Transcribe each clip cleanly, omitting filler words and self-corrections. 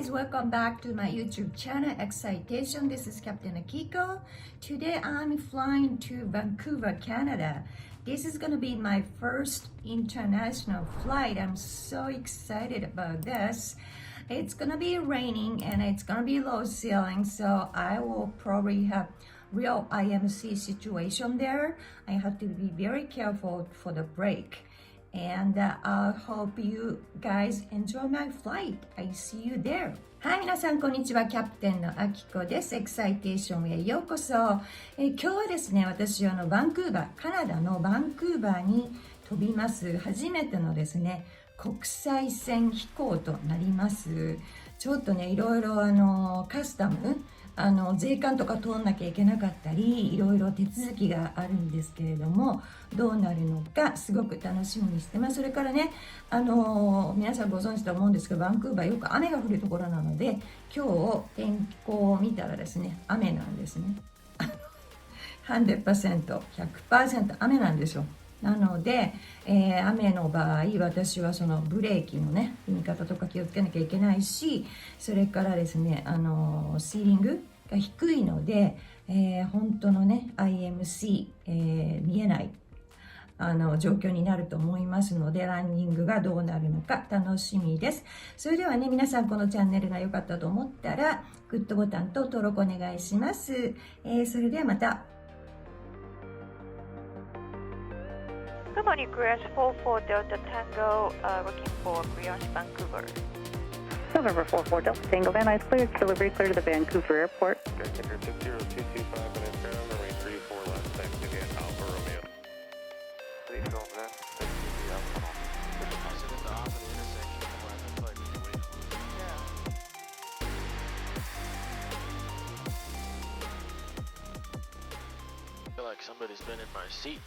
guys, welcome back to my YouTube channel, Excitation. This is Captain Akiko. Today I'm flying to Vancouver, Canada. This is going to be my first international flight. I'm so excited about this. It's going to be raining and it's going to be low ceiling, so I will probably have real IMC situation there. I have to be very careful for the brake.And I hope you guys enjoy my flight. I see you there. はい、皆さんこんにちは。キャプテンのあきこです。エキサイテーションへようこそ。今日はですね、私バンクーバー、カナダのバンクーバーに飛びます。初めてのですね、国際線飛行となります。ちょっとね、いろいろカスタム、税関とか通んなきゃいけなかったり、いろいろ手続きがあるんですけれども、どうなるのかすごく楽しみにしてます。それからね、皆さんご存知と思うんですけど、バンクーバーよく雨が降るところなので、今日天候を見たらですね、雨なんですね。100%、100% 雨なんですよ。なので、雨の場合、私はそのブレーキのね、踏み方とか気をつけなきゃいけないし、それからですね、シーリングが低いので、本当のね、IMC、見えない状況になると思いますので、ランニングがどうなるのか楽しみです。それではね、皆さんこのチャンネルが良かったと思ったら、グッドボタンと登録お願いします。それではまた。Good morning, Crash 44 Delta Tango, looking for Brioche, Vancouver. November 44 Delta Tango, Van Nuys cleared, delivery clear to the Vancouver airport. Okay, ticker 60225 and Imperial, runway 34 left, thanks again, Alpha Romeo. Please go that, thanks to the Alpha Romeo. I said at the off of the intersection, I feel like we can wait. Yeah. I feel like somebody's been in my seat.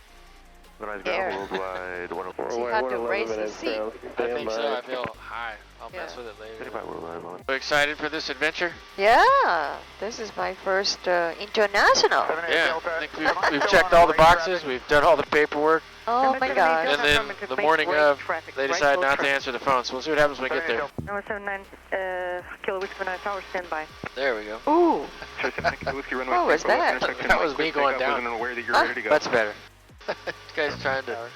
There. Worldwide, You had to raise the seat. I think so. I feel high. I'll mess with it later. Worldwide. So excited for this adventure? Yeah, this is my first international. Yeah, I think we've checked all the boxes. We've done all the paperwork. Oh my gosh. And then the morning of, they decide not to answer the phone. So we'll see what happens when we get there. Number 79, Kilo Whiskey 9 Tower, stand by. There we go. Ooh. What was that? That was me going down. That's better. This guy's trying to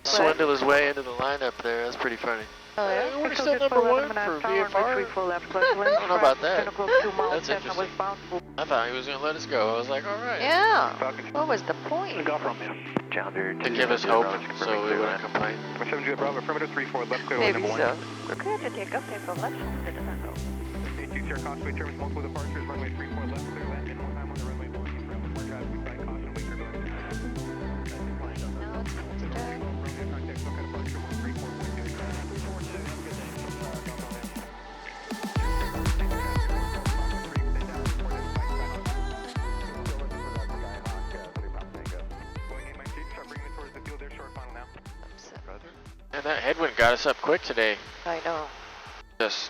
swindle his way into the lineup there. That's pretty funny. Oh, yeah? I want to sell number one for VFR. I don't know about that. That's interesting. I thought he was going to let us go. I was like, all right. Yeah. What was the point? To give us hope so we wouldn't complain. Maybe so. Clear to take up from left to the Tango. And that headwind got us up quick today. I know. Just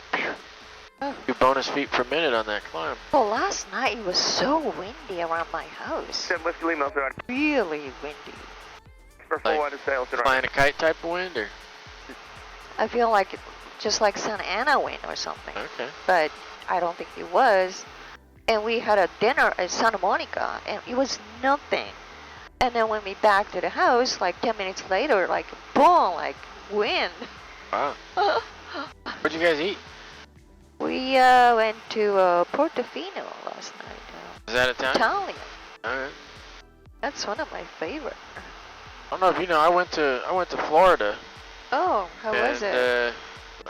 2 bonus feet per minute on that climb. Well, last night it was so windy around my house. Really windy. Like flying a kite type of wind, or? I feel like just like Santa Ana wind or something. Okay. But I don't think it was. And we had a dinner at Santa Monica, and it was nothing. And then when we back to the house, like 10 minutes later, like boom, like wind. Wow. What'd you guys eat? We went to Portofino last night. Is that Italian? Italian. Alright. That's one of my favorite. I don't know if you know, I went to Florida. Oh, how was it?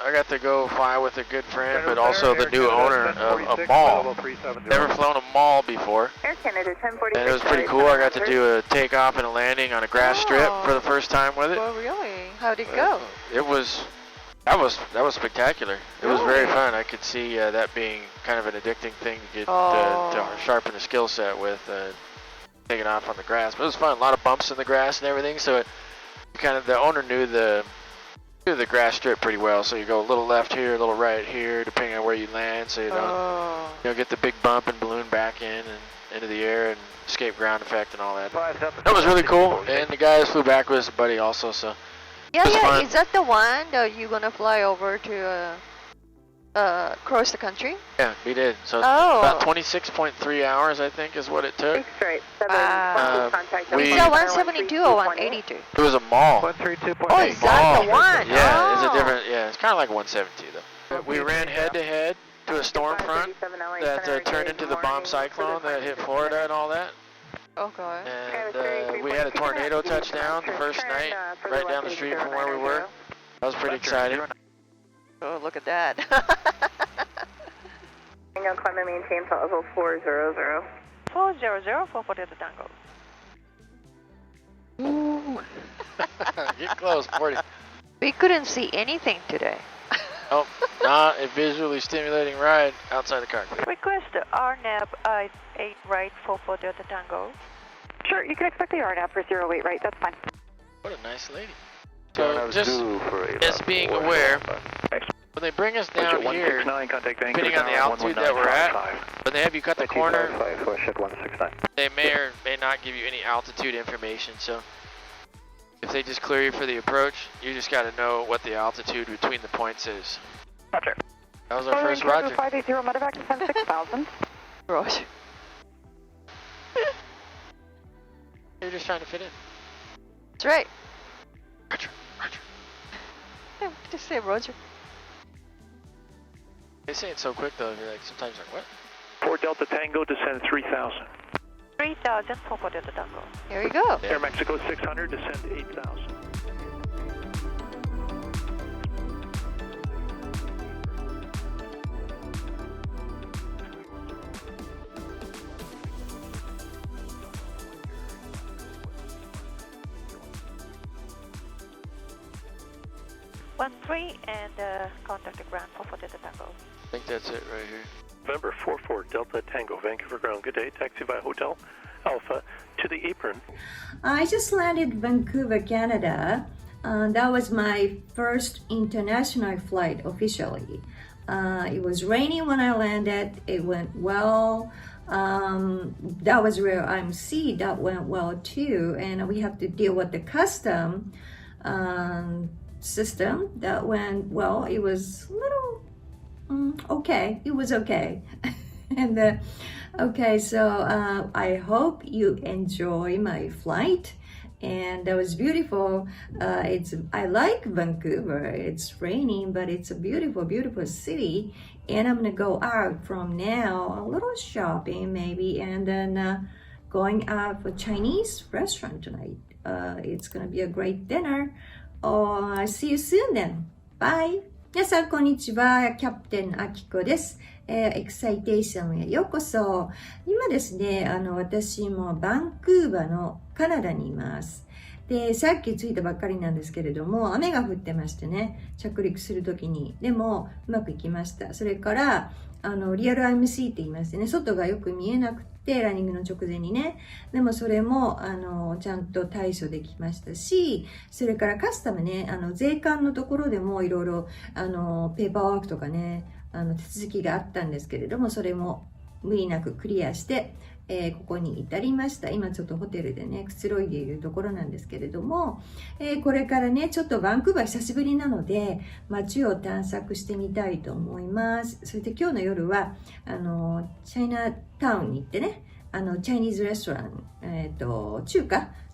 I got to go fly with a good friend, but also the new owner of a mall. Never flown a mall before. And it was pretty cool. I got to do a takeoff and a landing on a grass strip for the first time with it. Oh, really? How'd it go? That was spectacular. It was very fun. I could see that being kind of an addicting thing to get to sharpen a skill set with taking off on the grass. But it was fun. A lot of bumps in the grass and everything. So the owner knew the grass strip pretty well. So you go a little left here, a little right here, depending on where you land. So you don't get the big bump and balloon back in and into the air and escape ground effect and all that. That was really cool. And the guys flew back with his buddy also. So yeah. Is that the one that you're gonna fly over to cross the country? Yeah, we did. So Oh. about 26.3 hours, I think, is what it took. Straight. we- Is that 172 or 182? It was a mall. 132.8. Oh, is that the one? Yeah, it's a Oh. different. Yeah, it's kind of like 172 though. We ran head to head to a storm front that turned into the bomb cyclone that hit Florida and all that. Okay. And we had a tornado touchdown the first night, right down the street from where we were. That was pretty exciting. Oh, look at that. Tango, climb and maintain flight level 400. 400 for Delta Tango. Ooh. Get close, 40. We couldn't see anything today. Oh, not a visually stimulating ride outside the cockpit. Request the RNAV 8 right for Delta Tango. Sure, you can expect the RNAV for 08 right, that's fine. What a nice lady. So just being aware, when they bring us down here, depending on the altitude that we're at, when they have you cut the corner, they may or may not give you any altitude information. So if they just clear you for the approach, you just got to know what the altitude between the points is. Roger. That was our first Roger. 580 medevac and 10,600. Roger. You're just trying to fit in. That's right. Roger, Roger. Yeah, just say Roger. They say it so quick though, you're like, sometimes like, what? 4 Delta Tango, descend 3,000. 3,000 for Delta Tango. Here you go. Yeah. Air Mexico 600, descend 8,000. One three and contact the ground for Delta Tango. I think that's it right here. November 44 Delta Tango, Vancouver ground. Good day. Taxi by Hotel Alpha to the apron. I just landed Vancouver, Canada. That was my first international flight officially. It was raining when I landed. It went well. That was real IMC. That went well too. And we have to deal with the custom system. That went well. It was a little okay. It was okay. And okay, so I hope you enjoy my flight. And that was beautiful. I like Vancouver. It's raining, but it's a beautiful, beautiful city. And I'm gonna go out from now, a little shopping maybe, and then going out for Chinese restaurant tonight. It's gonna be a great dinner. I'll see you soon then. Bye. 皆さんこんにちは。キャプテンあきこです。エキサイテーションへようこそ。今ですね、私もバンクーバーのカナダにいます。で、さっき着いたばっかりなんですけれども、雨が降ってましてね、着陸するときに。でも、うまくいきました。それから、リアル IMC って言いましてね、外がよく見えなくて、ランニングの直前にね。でもそれも、ちゃんと対処できましたし、それからカスタムね、税関のところでもいろいろ、ペーパーワークとかね、手続きがあったんですけれども、それも無理なくクリアして、ここに至りました。今ちょっとホテルでね、くつろいでいるところなんですけれども、これからね、ちょっとバンクーバー久しぶりなので、街を探索してみたいと思います。それで今日の夜は、チャイナタウンに行ってね、チャイニーズレストラン、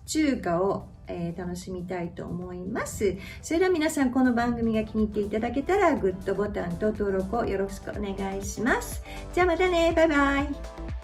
中華を楽しみたいと思います。それでは皆さんこの番組が気に入っていただけたらグッドボタンと登録をよろしくお願いします。じゃあまたね、バイバイ。